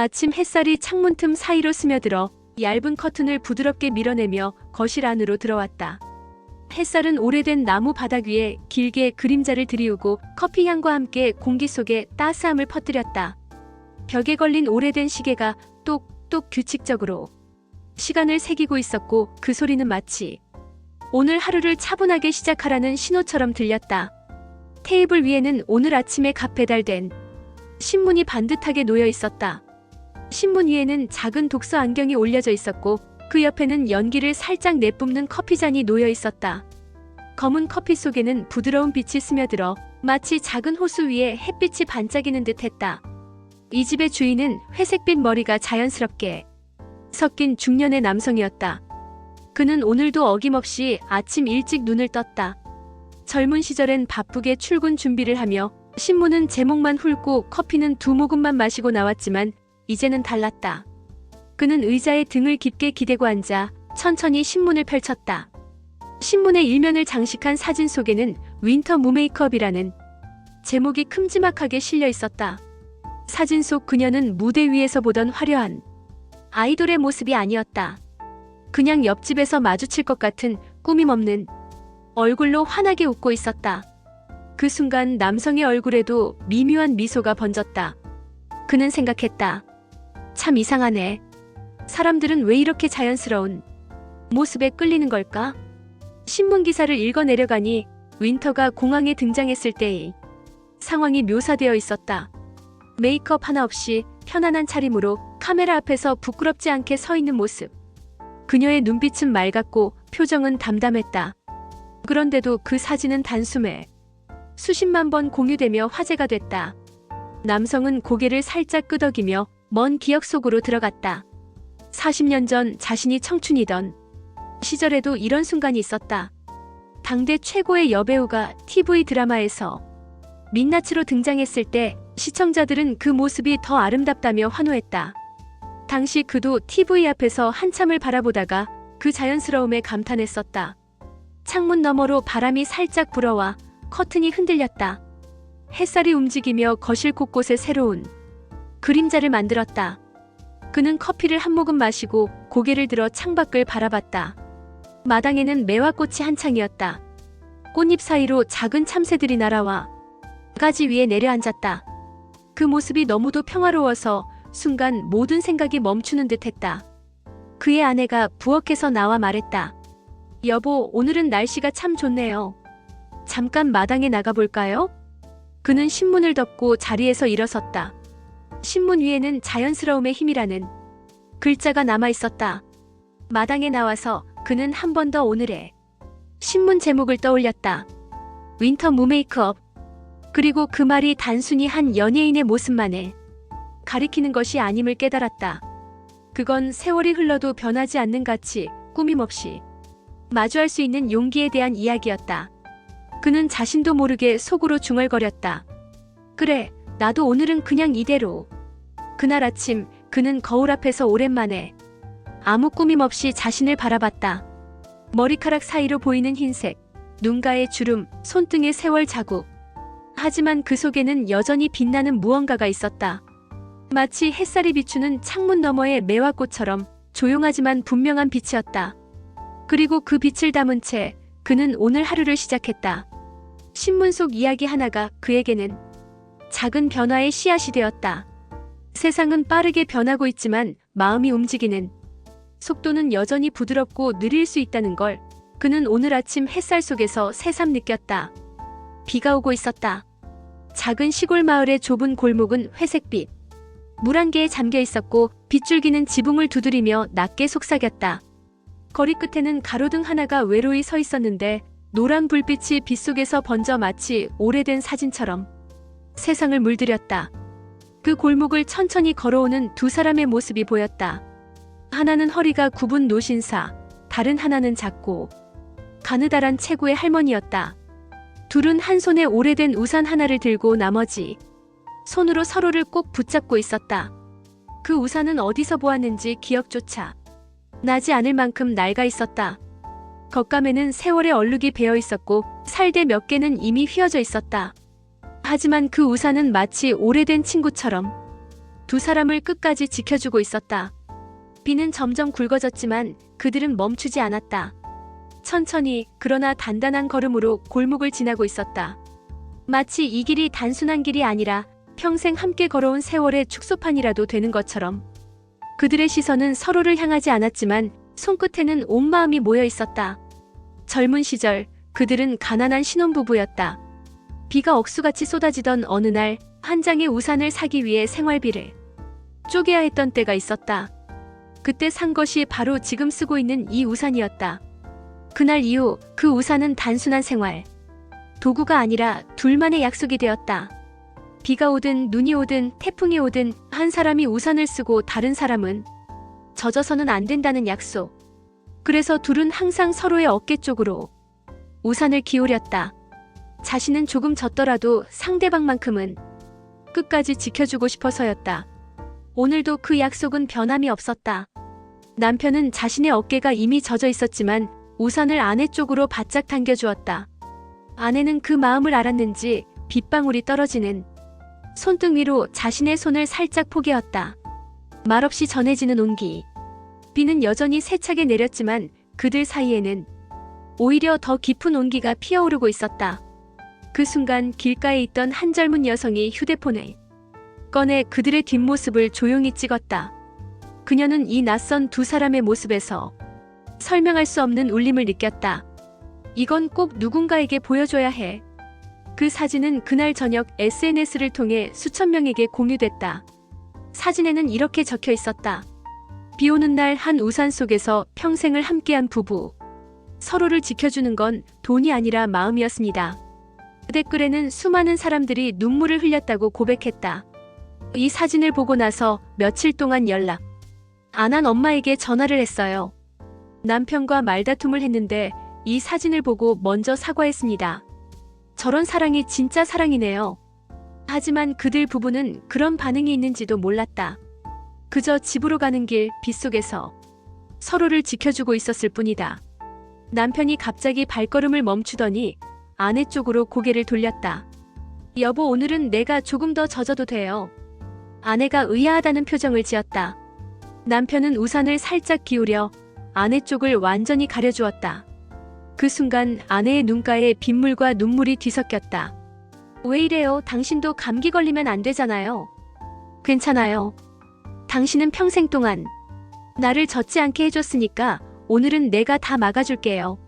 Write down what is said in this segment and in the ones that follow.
아침 햇살이 창문 틈 사이로 스며들어 얇은 커튼을 부드럽게 밀어내며 거실 안으로 들어왔다. 햇살은 오래된 나무 바닥 위에 길게 그림자를 드리우고 커피 향과 함께 공기 속에 따스함을 퍼뜨렸다. 벽에 걸린 오래된 시계가 똑똑 규칙적으로 시간을 새기고 있었고 그 소리는 마치 오늘 하루를 차분하게 시작하라는 신호처럼 들렸다. 테이블 위에는 오늘 아침에 갓 배달된 신문이 반듯하게 놓여 있었다. 신문 위에는 작은 독서 안경이 올려져 있었고 그 옆에는 연기를 살짝 내뿜는 커피잔이 놓여 있었다. 검은 커피 속에는 부드러운 빛이 스며들어 마치 작은 호수 위에 햇빛이 반짝이는 듯했다. 이 집의 주인은 회색빛 머리가 자연스럽게 섞인 중년의 남성이었다. 그는 오늘도 어김없이 아침 일찍 눈을 떴다. 젊은 시절엔 바쁘게 출근 준비를 하며 신문은 제목만 훑고 커피는 2모금만 마시고 나왔지만 이제는 달랐다. 그는 의자에 등을 깊게 기대고 앉아 천천히 신문을 펼쳤다. 신문의 일면을 장식한 사진 속에는 윈터 무메이크업이라는 제목이 큼지막하게 실려 있었다. 사진 속 그녀는 무대 위에서 보던 화려한 아이돌의 모습이 아니었다. 그냥 옆집에서 마주칠 것 같은 꾸밈없는 얼굴로 환하게 웃고 있었다. 그 순간 남성의 얼굴에도 미묘한 미소가 번졌다. 그는 생각했다. 참 이상하네. 사람들은 왜 이렇게 자연스러운 모습에 끌리는 걸까? 신문 기사를 읽어내려가니 윈터가 공항에 등장했을 때의 상황이 묘사되어 있었다. 메이크업 하나 없이 편안한 차림으로 카메라 앞에서 부끄럽지 않게 서 있는 모습. 그녀의 눈빛은 맑았고 표정은 담담했다. 그런데도 그 사진은 단숨에 수십만 번 공유되며 화제가 됐다. 남성은 고개를 살짝 끄덕이며 먼 기억 속으로 들어갔다. 40년 전 자신이 청춘이던 시절에도 이런 순간이 있었다. 당대 최고의 여배우가 TV 드라마에서 민낯으로 등장했을 때 시청자들은 그 모습이 더 아름답다며 환호했다. 당시 그도 TV 앞에서 한참을 바라보다가 그 자연스러움에 감탄했었다. 창문 너머로 바람이 살짝 불어와 커튼이 흔들렸다. 햇살이 움직이며 거실 곳곳에 새로운 그림자를 만들었다. 그는 커피를 한 모금 마시고 고개를 들어 창밖을 바라봤다. 마당에는 매화꽃이 한창이었다. 꽃잎 사이로 작은 참새들이 날아와 가지 위에 내려앉았다. 그 모습이 너무도 평화로워서 순간 모든 생각이 멈추는 듯했다. 그의 아내가 부엌에서 나와 말했다. 여보, 오늘은 날씨가 참 좋네요. 잠깐 마당에 나가볼까요? 그는 신문을 덮고 자리에서 일어섰다. 신문 위에는 자연스러움의 힘이라는 글자가 남아있었다. 마당에 나와서 그는 한 번 더 오늘의 신문 제목을 떠올렸다. 윈터 무메이크업. 그리고 그 말이 단순히 한 연예인의 모습만을 가리키는 것이 아님을 깨달았다. 그건 세월이 흘러도 변하지 않는 가치, 꾸밈없이 마주할 수 있는 용기에 대한 이야기였다. 그는 자신도 모르게 속으로 중얼거렸다. 그래, 나도 오늘은 그냥 이대로. 그날 아침 그는 거울 앞에서 오랜만에 아무 꾸밈 없이 자신을 바라봤다. 머리카락 사이로 보이는 흰색, 눈가의 주름, 손등의 세월 자국. 하지만 그 속에는 여전히 빛나는 무언가가 있었다. 마치 햇살이 비추는 창문 너머의 매화꽃처럼 조용하지만 분명한 빛이었다. 그리고 그 빛을 담은 채 그는 오늘 하루를 시작했다. 신문 속 이야기 하나가 그에게는 작은 변화의 씨앗이 되었다. 세상은 빠르게 변하고 있지만 마음이 움직이는 속도는 여전히 부드럽고 느릴 수 있다는 걸 그는 오늘 아침 햇살 속에서 새삼 느꼈다. 비가 오고 있었다. 작은 시골 마을의 좁은 골목은 회색빛 물안개에 잠겨 있었고 빗줄기는 지붕을 두드리며 낮게 속삭였다. 거리 끝에는 가로등 하나가 외로이 서 있었는데 노란 불빛이 빛 속에서 번져 마치 오래된 사진처럼 세상을 물들였다. 그 골목을 천천히 걸어오는 두 사람의 모습이 보였다. 하나는 허리가 굽은 노신사, 다른 하나는 작고 가느다란 체구의 할머니였다. 둘은 한 손에 오래된 우산 하나를 들고 나머지 손으로 서로를 꼭 붙잡고 있었다. 그 우산은 어디서 보았는지 기억조차 나지 않을 만큼 낡아 있었다. 겉감에는 세월의 얼룩이 배어 있었고 살대 몇 개는 이미 휘어져 있었다. 하지만 그 우산은 마치 오래된 친구처럼 두 사람을 끝까지 지켜주고 있었다. 비는 점점 굵어졌지만 그들은 멈추지 않았다. 천천히 그러나 단단한 걸음으로 골목을 지나고 있었다. 마치 이 길이 단순한 길이 아니라 평생 함께 걸어온 세월의 축소판이라도 되는 것처럼. 그들의 시선은 서로를 향하지 않았지만 손끝에는 온 마음이 모여 있었다. 젊은 시절 그들은 가난한 신혼부부였다. 비가 억수같이 쏟아지던 어느 날 한 장의 우산을 사기 위해 생활비를 쪼개야 했던 때가 있었다. 그때 산 것이 바로 지금 쓰고 있는 이 우산이었다. 그날 이후 그 우산은 단순한 생활 도구가 아니라 둘만의 약속이 되었다. 비가 오든 눈이 오든 태풍이 오든 한 사람이 우산을 쓰고 다른 사람은 젖어서는 안 된다는 약속. 그래서 둘은 항상 서로의 어깨 쪽으로 우산을 기울였다. 자신은 조금 졌더라도 상대방만큼은 끝까지 지켜주고 싶어서였다. 오늘도 그 약속은 변함이 없었다. 남편은 자신의 어깨가 이미 젖어 있었지만 우산을 아내 쪽으로 바짝 당겨주었다. 아내는 그 마음을 알았는지 빗방울이 떨어지는 손등 위로 자신의 손을 살짝 포개었다. 말없이 전해지는 온기. 비는 여전히 세차게 내렸지만 그들 사이에는 오히려 더 깊은 온기가 피어오르고 있었다. 그 순간 길가에 있던 한 젊은 여성이 휴대폰을 꺼내 그들의 뒷모습을 조용히 찍었다. 그녀는 이 낯선 두 사람의 모습에서 설명할 수 없는 울림을 느꼈다. 이건 꼭 누군가에게 보여줘야 해. 그 사진은 그날 저녁 SNS를 통해 수천 명에게 공유됐다. 사진에는 이렇게 적혀 있었다. 비 오는 날 한 우산 속에서 평생을 함께한 부부. 서로를 지켜주는 건 돈이 아니라 마음이었습니다. 댓글에는 수많은 사람들이 눈물을 흘렸다고 고백했다. 이 사진을 보고 나서 며칠 동안 연락 안 한 엄마에게 전화를 했어요. 남편과 말다툼을 했는데 이 사진을 보고 먼저 사과했습니다. 저런 사랑이 진짜 사랑이네요. 하지만 그들 부부는 그런 반응이 있는지도 몰랐다. 그저 집으로 가는 길 빗속에서 서로를 지켜주고 있었을 뿐이다. 남편이 갑자기 발걸음을 멈추더니 아내 쪽으로 고개를 돌렸다. 여보, 오늘은 내가 조금 더 젖어도 돼요. 아내가 의아하다는 표정을 지었다. 남편은 우산을 살짝 기울여 아내 쪽을 완전히 가려주었다. 그 순간 아내의 눈가에 빗물과 눈물이 뒤섞였다. 왜 이래요? 당신도 감기 걸리면 안 되잖아요. 괜찮아요. 당신은 평생 동안 나를 젖지 않게 해줬으니까 오늘은 내가 다 막아줄게요.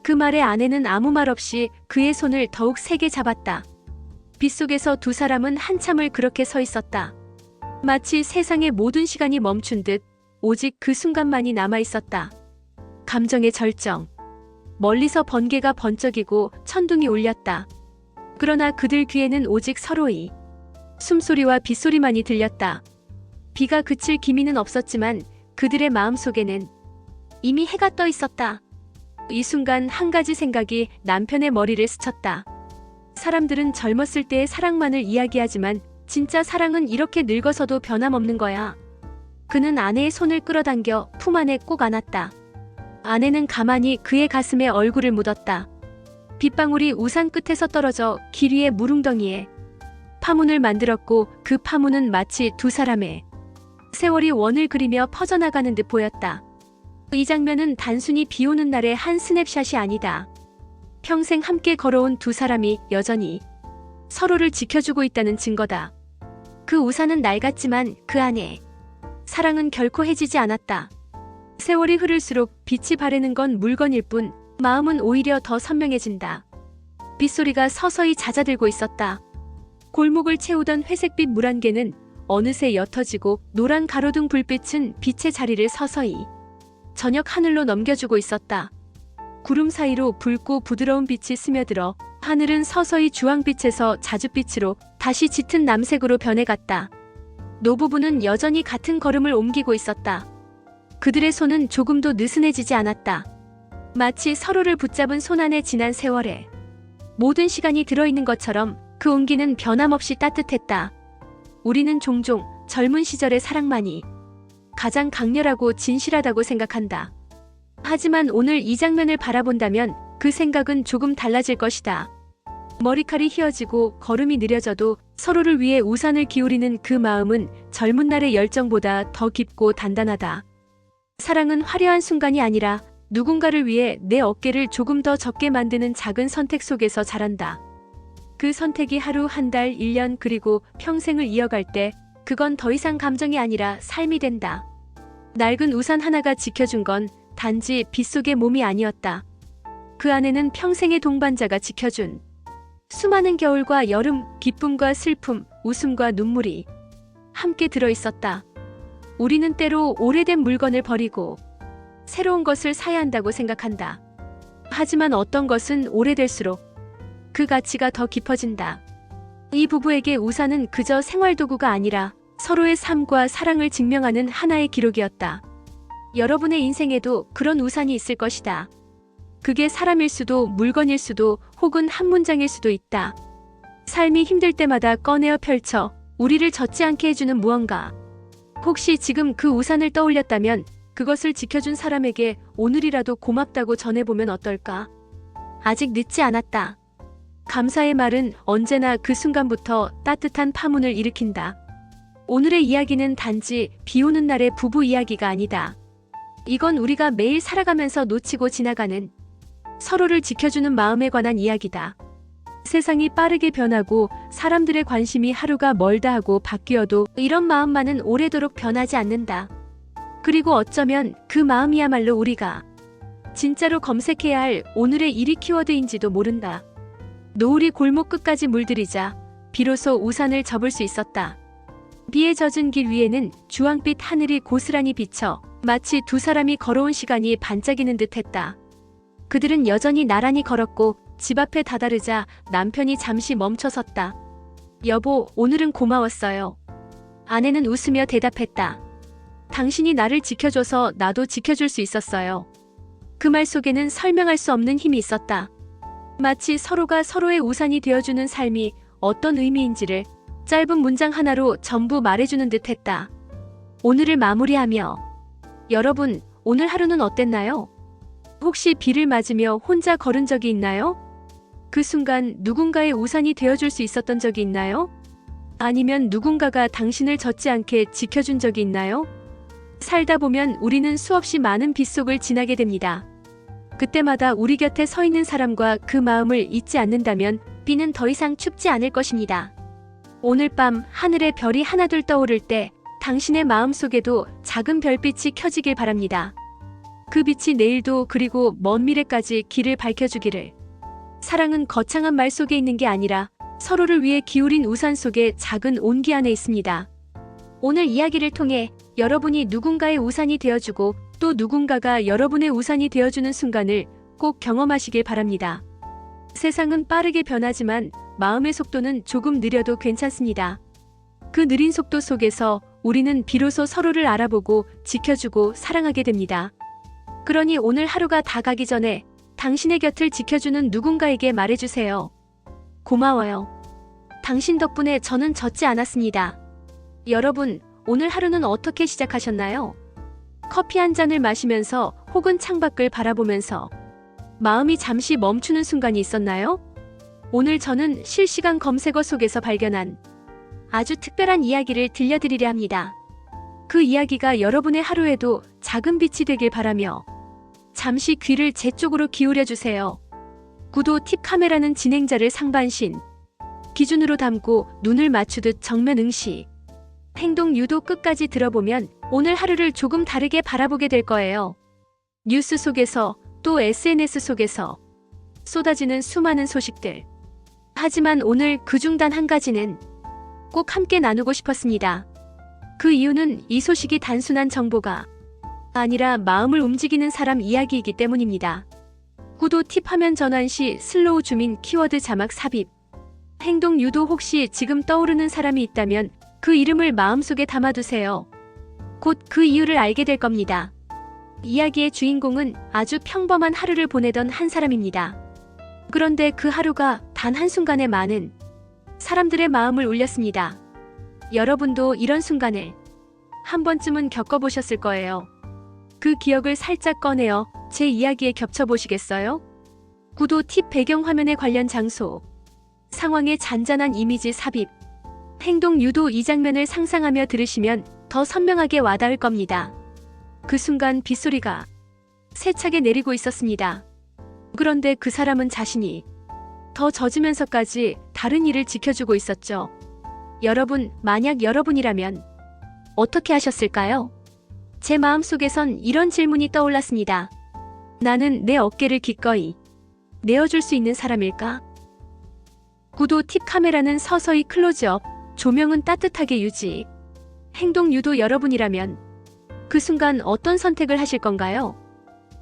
그 말에 아내는 아무 말 없이 그의 손을 더욱 세게 잡았다. 빗속에서 두 사람은 한참을 그렇게 서 있었다. 마치 세상의 모든 시간이 멈춘 듯 오직 그 순간만이 남아있었다. 감정의 절정. 멀리서 번개가 번쩍이고 천둥이 울렸다. 그러나 그들 귀에는 오직 서로의 숨소리와 빗소리만이 들렸다. 비가 그칠 기미는 없었지만 그들의 마음속에는 이미 해가 떠 있었다. 이 순간 한 가지 생각이 남편의 머리를 스쳤다. 사람들은 젊었을 때의 사랑만을 이야기하지만 진짜 사랑은 이렇게 늙어서도 변함없는 거야. 그는 아내의 손을 끌어당겨 품 안에 꼭 안았다. 아내는 가만히 그의 가슴에 얼굴을 묻었다. 빗방울이 우산 끝에서 떨어져 길 위의 물웅덩이에 파문을 만들었고 그 파문은 마치 두 사람의 세월이 원을 그리며 퍼져나가는 듯 보였다. 이 장면은 단순히 비 오는 날의 한 스냅샷이 아니다. 평생 함께 걸어온 두 사람이 여전히 서로를 지켜주고 있다는 증거다. 그 우산은 낡았지만 그 안에 사랑은 결코 해지지 않았다. 세월이 흐를수록 빛이 바래는 건 물건일 뿐 마음은 오히려 더 선명해진다. 빗소리가 서서히 잦아들고 있었다. 골목을 채우던 회색빛 물안개는 어느새 옅어지고 노란 가로등 불빛은 빛의 자리를 서서히 저녁 하늘로 넘겨주고 있었다. 구름 사이로 붉고 부드러운 빛이 스며들어 하늘은 서서히 주황빛에서 자줏빛으로 다시 짙은 남색으로 변해갔다. 노부부는 여전히 같은 걸음을 옮기고 있었다. 그들의 손은 조금도 느슨해지지 않았다. 마치 서로를 붙잡은 손 안에 지난 세월에 모든 시간이 들어있는 것처럼 그 온기는 변함없이 따뜻했다. 우리는 종종 젊은 시절의 사랑만이 가장 강렬하고 진실하다고 생각한다. 하지만 오늘 이 장면을 바라본다면 그 생각은 조금 달라질 것이다. 머리칼이 휘어지고 걸음이 느려져도 서로를 위해 우산을 기울이는 그 마음은 젊은 날의 열정보다 더 깊고 단단하다. 사랑은 화려한 순간이 아니라 누군가를 위해 내 어깨를 조금 더 적게 만드는 작은 선택 속에서 자란다. 그 선택이 하루, 한 달, 1년 그리고 평생을 이어갈 때 그건 더 이상 감정이 아니라 삶이 된다. 낡은 우산 하나가 지켜준 건 단지 빗속의 몸이 아니었다. 그 안에는 평생의 동반자가 지켜준 수많은 겨울과 여름, 기쁨과 슬픔, 웃음과 눈물이 함께 들어있었다. 우리는 때로 오래된 물건을 버리고 새로운 것을 사야 한다고 생각한다. 하지만 어떤 것은 오래될수록 그 가치가 더 깊어진다. 이 부부에게 우산은 그저 생활도구가 아니라 서로의 삶과 사랑을 증명하는 하나의 기록이었다. 여러분의 인생에도 그런 우산이 있을 것이다. 그게 사람일 수도 물건일 수도 혹은 한 문장일 수도 있다. 삶이 힘들 때마다 꺼내어 펼쳐 우리를 젖지 않게 해주는 무언가. 혹시 지금 그 우산을 떠올렸다면 그것을 지켜준 사람에게 오늘이라도 고맙다고 전해보면 어떨까? 아직 늦지 않았다. 감사의 말은 언제나 그 순간부터 따뜻한 파문을 일으킨다. 오늘의 이야기는 단지 비 오는 날의 부부 이야기가 아니다. 이건 우리가 매일 살아가면서 놓치고 지나가는 서로를 지켜주는 마음에 관한 이야기다. 세상이 빠르게 변하고 사람들의 관심이 하루가 멀다 하고 바뀌어도 이런 마음만은 오래도록 변하지 않는다. 그리고 어쩌면 그 마음이야말로 우리가 진짜로 검색해야 할 오늘의 1위 키워드인지도 모른다. 노을이 골목 끝까지 물들이자 비로소 우산을 접을 수 있었다. 비에 젖은 길 위에는 주황빛 하늘이 고스란히 비쳐 마치 두 사람이 걸어온 시간이 반짝이는 듯했다. 그들은 여전히 나란히 걸었고 집 앞에 다다르자 남편이 잠시 멈춰섰다. 여보, 오늘은 고마웠어요. 아내는 웃으며 대답했다. 당신이 나를 지켜줘서 나도 지켜줄 수 있었어요. 그 말 속에는 설명할 수 없는 힘이 있었다. 마치 서로가 서로의 우산이 되어주는 삶이 어떤 의미인지를 짧은 문장 하나로 전부 말해주는 듯했다. 오늘을 마무리하며 여러분, 오늘 하루는 어땠나요? 혹시 비를 맞으며 혼자 걸은 적이 있나요? 그 순간 누군가의 우산이 되어줄 수 있었던 적이 있나요? 아니면 누군가가 당신을 젖지 않게 지켜준 적이 있나요? 살다 보면 우리는 수없이 많은 빗속을 지나게 됩니다. 그때마다 우리 곁에 서 있는 사람과 그 마음을 잊지 않는다면 비는 더 이상 춥지 않을 것입니다. 오늘 밤 하늘에 별이 하나둘 떠오를 때 당신의 마음속에도 작은 별빛이 켜지길 바랍니다. 그 빛이 내일도 그리고 먼 미래까지 길을 밝혀주기를. 사랑은 거창한 말 속에 있는 게 아니라 서로를 위해 기울인 우산 속에 작은 온기 안에 있습니다. 오늘 이야기를 통해 여러분이 누군가의 우산이 되어주고 또 누군가가 여러분의 우산이 되어주는 순간을 꼭 경험하시길 바랍니다. 세상은 빠르게 변하지만 마음의 속도는 조금 느려도 괜찮습니다. 그 느린 속도 속에서 우리는 비로소 서로를 알아보고 지켜주고 사랑하게 됩니다. 그러니 오늘 하루가 다 가기 전에 당신의 곁을 지켜주는 누군가에게 말해주세요. 고마워요. 당신 덕분에 저는 젖지 않았습니다. 여러분, 오늘 하루는 어떻게 시작하셨나요? 커피 한 잔을 마시면서 혹은 창밖을 바라보면서 마음이 잠시 멈추는 순간이 있었나요? 오늘 저는 실시간 검색어 속에서 발견한 아주 특별한 이야기를 들려드리려 합니다. 그 이야기가 여러분의 하루에도 작은 빛이 되길 바라며 잠시 귀를 제 쪽으로 기울여 주세요. 구도 팁 카메라는 진행자를 상반신 기준으로 담고 눈을 맞추듯 정면 응시. 행동 유도 끝까지 들어보면 오늘 하루를 조금 다르게 바라보게 될 거예요. 뉴스 속에서 또 SNS 속에서 쏟아지는 수많은 소식들. 하지만 오늘 그중 단 한 가지는 꼭 함께 나누고 싶었습니다. 그 이유는 이 소식이 단순한 정보가 아니라 마음을 움직이는 사람 이야기이기 때문입니다. 구도 팁 화면 전환 시 슬로우 줌인 키워드 자막 삽입. 행동 유도 혹시 지금 떠오르는 사람이 있다면 그 이름을 마음속에 담아두세요. 곧 그 이유를 알게 될 겁니다. 이야기의 주인공은 아주 평범한 하루를 보내던 한 사람입니다. 그런데 그 하루가 단 한순간에 많은 사람들의 마음을 울렸습니다. 여러분도 이런 순간을 한 번쯤은 겪어보셨을 거예요. 그 기억을 살짝 꺼내어 제 이야기에 겹쳐보시겠어요? 구도 팁 배경 화면에 관련 장소, 상황의 잔잔한 이미지 삽입, 행동 유도 이 장면을 상상하며 들으시면 더 선명하게 와닿을 겁니다. 그 순간 빗소리가 세차게 내리고 있었습니다. 그런데 그 사람은 자신이 더 젖으면서까지 다른 이를 지켜주고 있었죠. 여러분, 만약 여러분이라면 어떻게 하셨을까요? 제 마음속에선 이런 질문이 떠올랐습니다. 나는 내 어깨를 기꺼이 내어줄 수 있는 사람일까? 구도 팁 카메라는 서서히 클로즈업, 조명은 따뜻하게 유지. 행동 유도 여러분이라면 그 순간 어떤 선택을 하실 건가요?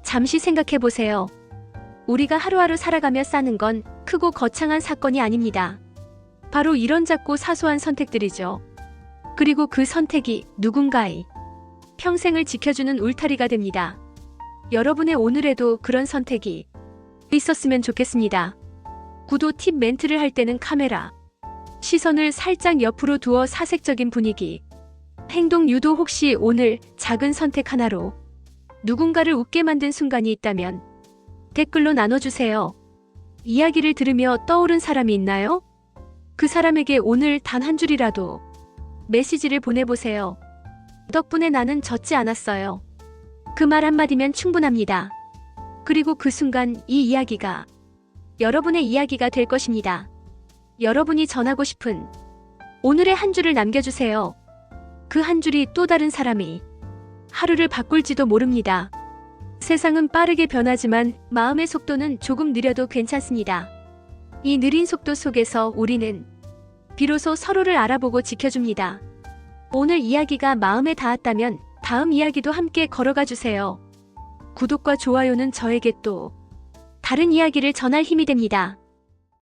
잠시 생각해 보세요. 우리가 하루하루 살아가며 싸는 건 크고 거창한 사건이 아닙니다. 바로 이런 작고 사소한 선택들이죠. 그리고 그 선택이 누군가의 평생을 지켜주는 울타리가 됩니다. 여러분의 오늘에도 그런 선택이 있었으면 좋겠습니다. 구도 팁 멘트를 할 때는 카메라 시선을 살짝 옆으로 두어 사색적인 분위기. 행동 유도 혹시 오늘 작은 선택 하나로 누군가를 웃게 만든 순간이 있다면 댓글로 나눠주세요. 이야기를 들으며 떠오른 사람이 있나요? 그 사람에게 오늘 단 한 줄이라도 메시지를 보내보세요. 덕분에 나는 젖지 않았어요. 그 말 한마디면 충분합니다. 그리고 그 순간 이 이야기가 여러분의 이야기가 될 것입니다. 여러분이 전하고 싶은 오늘의 한 줄을 남겨주세요. 그 한 줄이 또 다른 사람이 하루를 바꿀지도 모릅니다. 세상은 빠르게 변하지만 마음의 속도는 조금 느려도 괜찮습니다. 이 느린 속도 속에서 우리는 비로소 서로를 알아보고 지켜줍니다. 오늘 이야기가 마음에 닿았다면 다음 이야기도 함께 걸어가 주세요. 구독과 좋아요는 저에게 또 다른 이야기를 전할 힘이 됩니다.